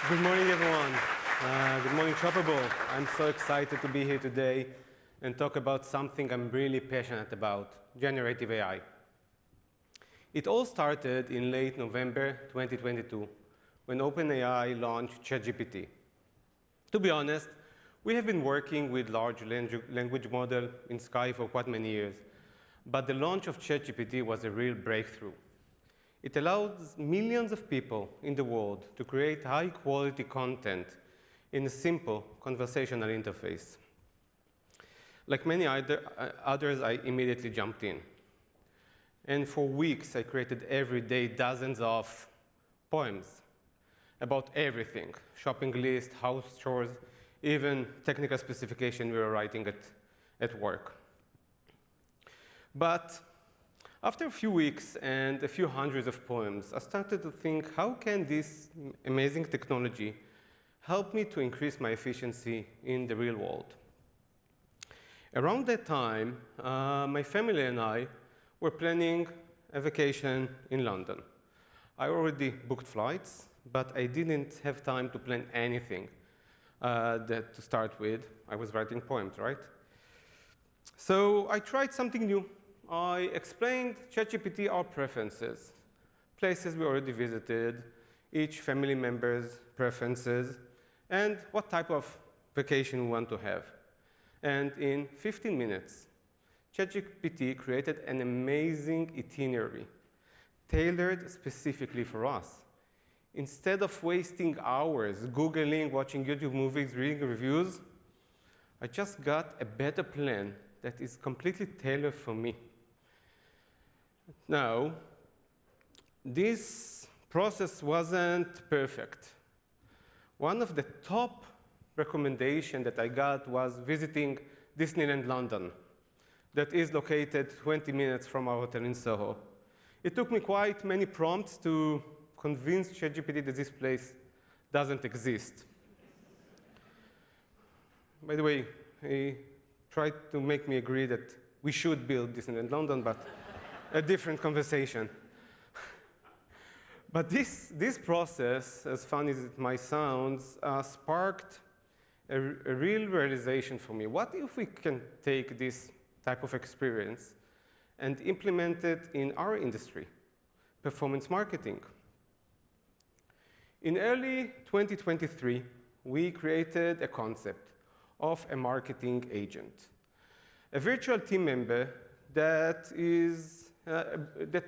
Good morning, everyone. Good morning, ShopAble. I'm so excited to be here today and talk about something I'm really passionate about, generative AI. It all started in late November 2022, when OpenAI launched ChatGPT. To be honest, we have been working with large language model in Skai for quite many years, but the launch of ChatGPT was a real breakthrough. It allows millions of people in the world to create high-quality content in a simple conversational interface. Like many others, I immediately jumped in. And for weeks, I created every day dozens of poems about everything: shopping list, house chores, even technical specification we were writing at work. But after a few weeks and a few hundreds of poems, I started to think, how can this amazing technology help me to increase my efficiency in the real world? Around that time, my family and I were planning a vacation in London. I already booked flights, but I didn't have time to plan anything to start with. I was writing poems, right? So I tried something new. I explained ChatGPT our preferences, places we already visited, each family member's preferences, and what type of vacation we want to have. And in 15 minutes, ChatGPT created an amazing itinerary, tailored specifically for us. Instead of wasting hours Googling, watching YouTube movies, reading reviews, I just got a better plan that is completely tailored for me. Now, this process wasn't perfect. One of the top recommendations that I got was visiting Disneyland London, that is located 20 minutes from our hotel in Soho. It took me quite many prompts to convince ChatGPT that this place doesn't exist. By the way, he tried to make me agree that we should build Disneyland London, but a different conversation. But this process, as fun as it might sound, sparked a real realization for me. What if we can take this type of experience and implement it in our industry, performance marketing? In early 2023, we created a concept of a marketing agent, a virtual team member that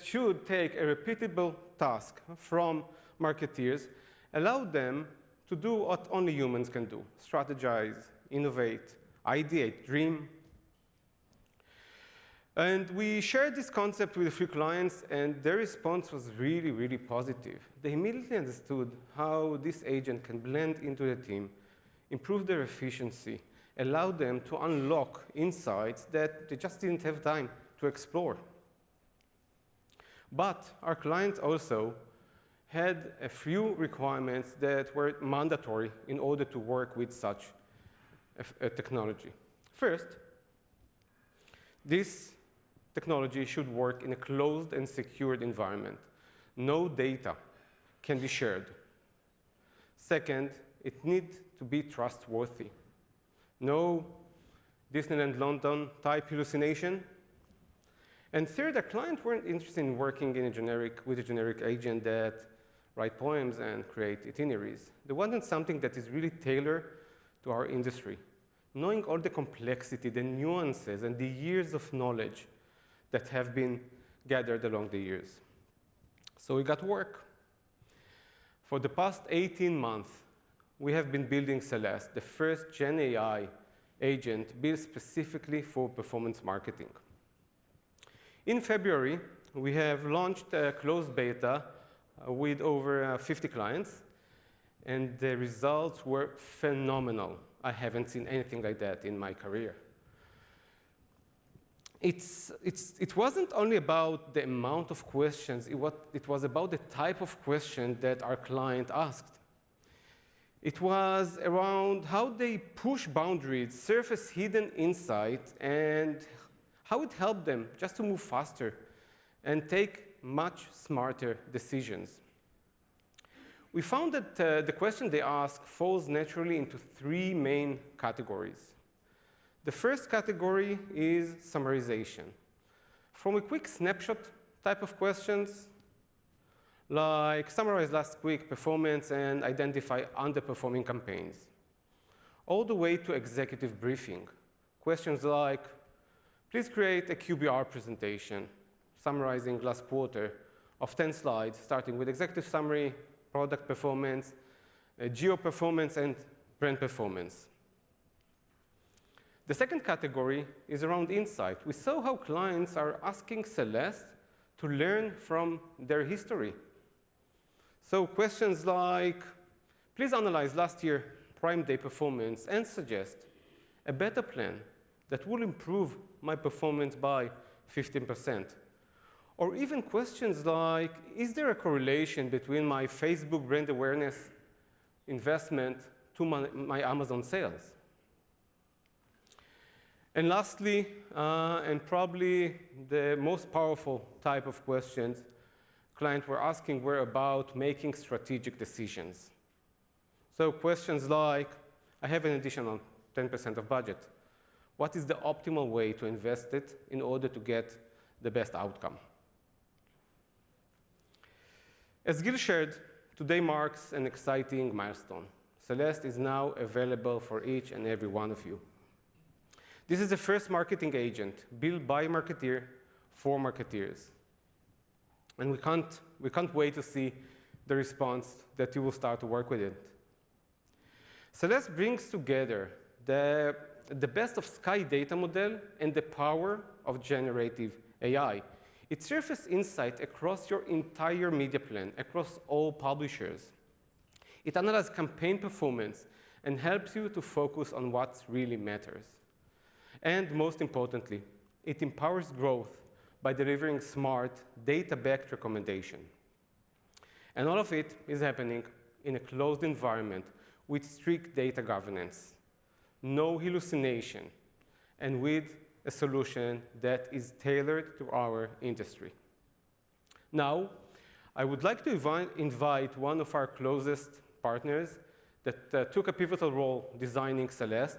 should take a repeatable task from marketeers, allow them to do what only humans can do: strategize, innovate, ideate, dream. And we shared this concept with a few clients, and their response was really, really positive. They immediately understood how this agent can blend into the team, improve their efficiency, allow them to unlock insights that they just didn't have time to explore. But our clients also had a few requirements that were mandatory in order to work with such a technology. First, this technology should work in a closed and secured environment. No data can be shared. Second, it needs to be trustworthy. No Disneyland London type hallucination. And third, our clients weren't interested in working with a generic agent that write poems and create itineraries. They wanted something that is really tailored to our industry, knowing all the complexity, the nuances, and the years of knowledge that have been gathered along the years. So we got to work. For the past 18 months, we have been building Celeste, the first GenAI agent built specifically for performance marketing. In February, we have launched a closed beta with over 50 clients, and the results were phenomenal. I haven't seen anything like that in my career. It wasn't only about the amount of questions, it was about the type of question that our client asked. It was around how they push boundaries, surface hidden insight, and how it helped them just to move faster and take much smarter decisions. We found that the question they ask falls naturally into three main categories. The first category is summarization. From a quick snapshot type of questions, like summarize last week's performance and identify underperforming campaigns, all the way to executive briefing. Questions like, please create a QBR presentation summarizing last quarter of 10 slides, starting with executive summary, product performance, geo performance, and brand performance. The second category is around insight. We saw how clients are asking Celeste to learn from their history. So questions like, please analyze last year's Prime Day performance and suggest a better plan that will improve my performance by 15%. Or even questions like, is there a correlation between my Facebook brand awareness investment to my Amazon sales? And lastly, and probably the most powerful type of questions clients were asking were about making strategic decisions. So questions like, I have an additional 10% of budget. What is the optimal way to invest it in order to get the best outcome? As Gil shared, today marks an exciting milestone. Celeste is now available for each and every one of you. This is the first marketing agent built by a marketeer for marketeers. And we can't wait to see the response that you will start to work with it. Celeste brings together the best of Skai data model and the power of generative AI. It surfaces insight across your entire media plan, across all publishers. It analyzes campaign performance and helps you to focus on what really matters. And most importantly, it empowers growth by delivering smart, data-backed recommendation. And all of it is happening in a closed environment with strict data governance, no hallucination, and with a solution that is tailored to our industry. Now, I would like to invite one of our closest partners that took a pivotal role designing Celeste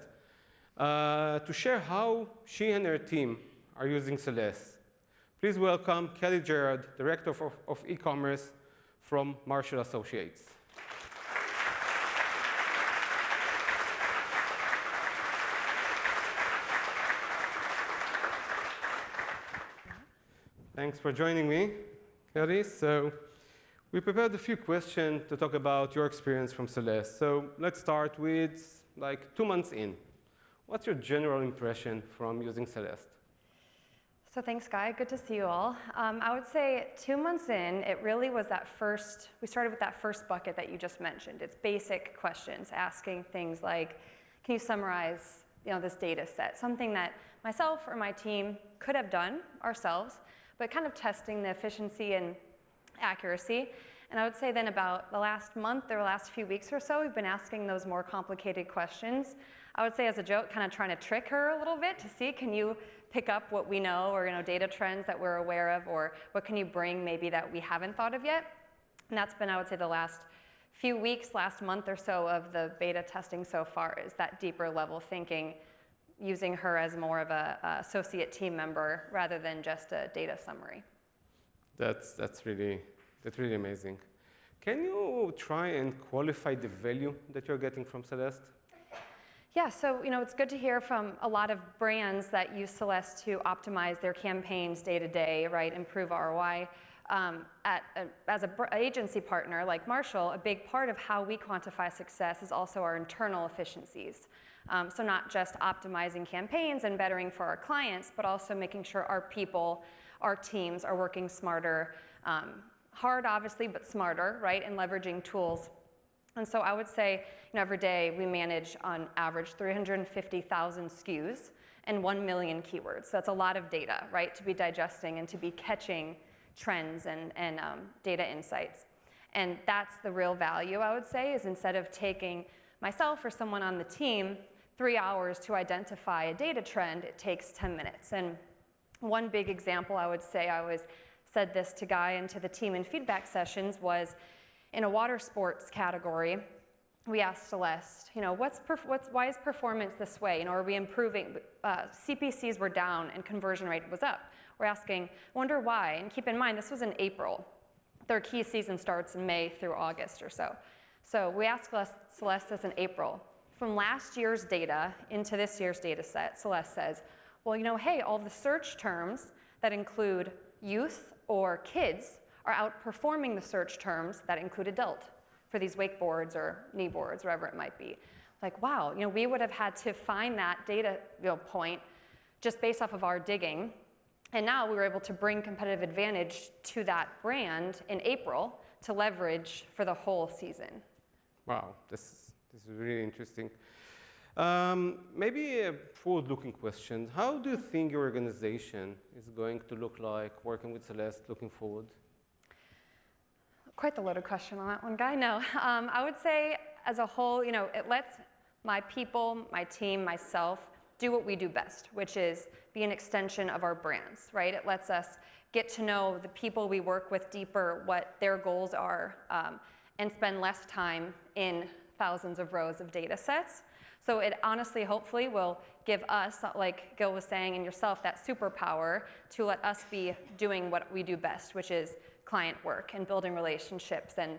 to share how she and her team are using Celeste. Please welcome Kelly Gerrard, Director of E-commerce from Marshall Associates. Thanks for joining me, Kelly. So we prepared a few questions to talk about your experience from Celeste. So let's start with 2 months in. What's your general impression from using Celeste? So thanks, Skai. Good to see you all. I would say 2 months in, it really was we started with that first bucket that you just mentioned. It's basic questions, asking things like, can you summarize this data set? Something that myself or my team could have done ourselves, but kind of testing the efficiency and accuracy. And I would say then about the last month or last few weeks or so, we've been asking those more complicated questions. I would say as a joke, kind of trying to trick her a little bit to see, can you pick up what we know or data trends that we're aware of, or what can you bring maybe that we haven't thought of yet? And that's been, I would say, the last few weeks, last month or so of the beta testing so far, is that deeper level thinking, using her as more of a associate team member rather than just a data summary. That's really amazing. Can you try and qualify the value that you're getting from Celeste? Yeah, so it's good to hear from a lot of brands that use Celeste to optimize their campaigns day to day, right? Improve ROI. As an agency partner like Marshall, a big part of how we quantify success is also our internal efficiencies. So not just optimizing campaigns and bettering for our clients, but also making sure our people, our teams are working smarter, hard obviously, but smarter, right? And leveraging tools. And so I would say, every day we manage on average 350,000 SKUs and 1 million keywords. So that's a lot of data, right? To be digesting and to be catching trends and data insights. And that's the real value, I would say, is instead of taking myself or someone on the team 3 hours to identify a data trend, it takes 10 minutes. And one big example I would say, I always said this to Guy and to the team in feedback sessions, was In a water sports category, we asked Celeste, why is performance this way? Are we improving? CPCs were down and conversion rate was up. We're asking, wonder why? And keep in mind, this was in April. Their key season starts in May through August or so. So we asked Celeste this in April. From last year's data into this year's data set, Celeste says, well, hey, all the search terms that include youth or kids are outperforming the search terms that include adult for these wakeboards or kneeboards, whatever it might be. Like, wow, we would have had to find that data point just based off of our digging. And now we were able to bring competitive advantage to that brand in April to leverage for the whole season. Wow, this is really interesting. Maybe a forward-looking question. How do you think your organization is going to look like working with Celeste looking forward? Quite the loaded question on that one, Guy. No, I would say as a whole, it lets my people, my team, myself, do what we do best, which is be an extension of our brands, right? It lets us get to know the people we work with deeper, what their goals are, and spend less time in thousands of rows of data sets. So it honestly, hopefully, will give us, like Gil was saying, and yourself, that superpower to let us be doing what we do best, which is client work and building relationships and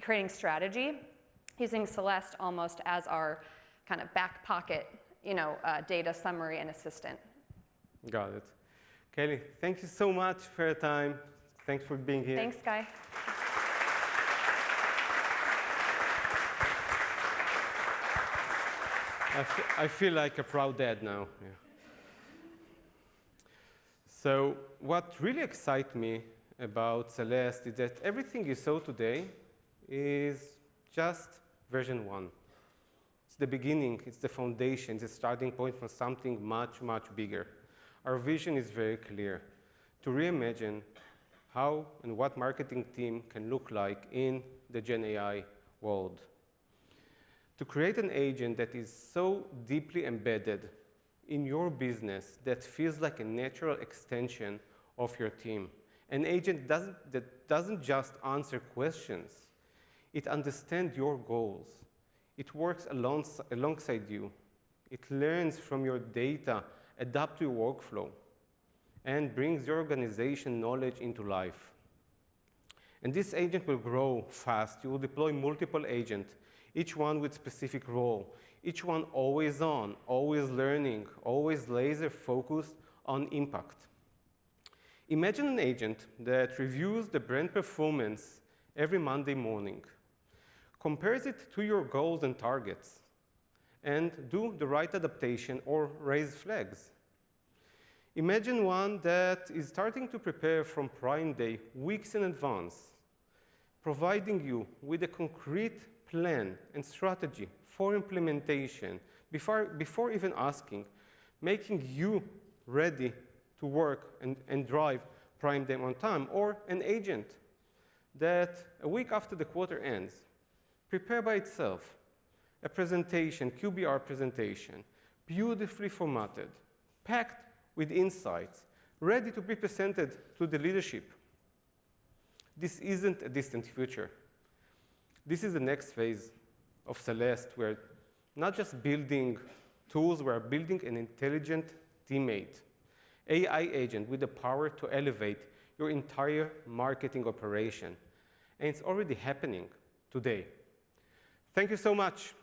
creating strategy, using Celeste almost as our kind of back pocket data summary and assistant. Got it. Kelly, thank you so much for your time. Thanks for being here. Thanks, Skai. I feel like a proud dad now. Yeah. So what really excites me about Celeste is that everything you saw today is just version 1. It's the beginning, it's the foundation, it's the starting point for something much, much bigger. Our vision is very clear, to reimagine how and what marketing team can look like in the GenAI world. To create an agent that is so deeply embedded in your business that feels like a natural extension of your team. An agent that doesn't just answer questions, it understands your goals. It works alongside you. It learns from your data, adapts to your workflow, and brings your organization knowledge into life. And this agent will grow fast. You will deploy multiple agents, each one with specific role, each one always on, always learning, always laser focused on impact. Imagine an agent that reviews the brand performance every Monday morning, compares it to your goals and targets, and do the right adaptation or raise flags. Imagine one that is starting to prepare from Prime Day weeks in advance, providing you with a concrete plan and strategy for implementation before even asking, making you ready to work and drive Prime Day on time, or an agent that a week after the quarter ends, prepare by itself a presentation, QBR presentation, beautifully formatted, packed with insights, ready to be presented to the leadership. This isn't a distant future. This is the next phase of Celeste. We're not just building tools, we're building an intelligent teammate, AI agent with the power to elevate your entire marketing operation. And it's already happening today. Thank you so much.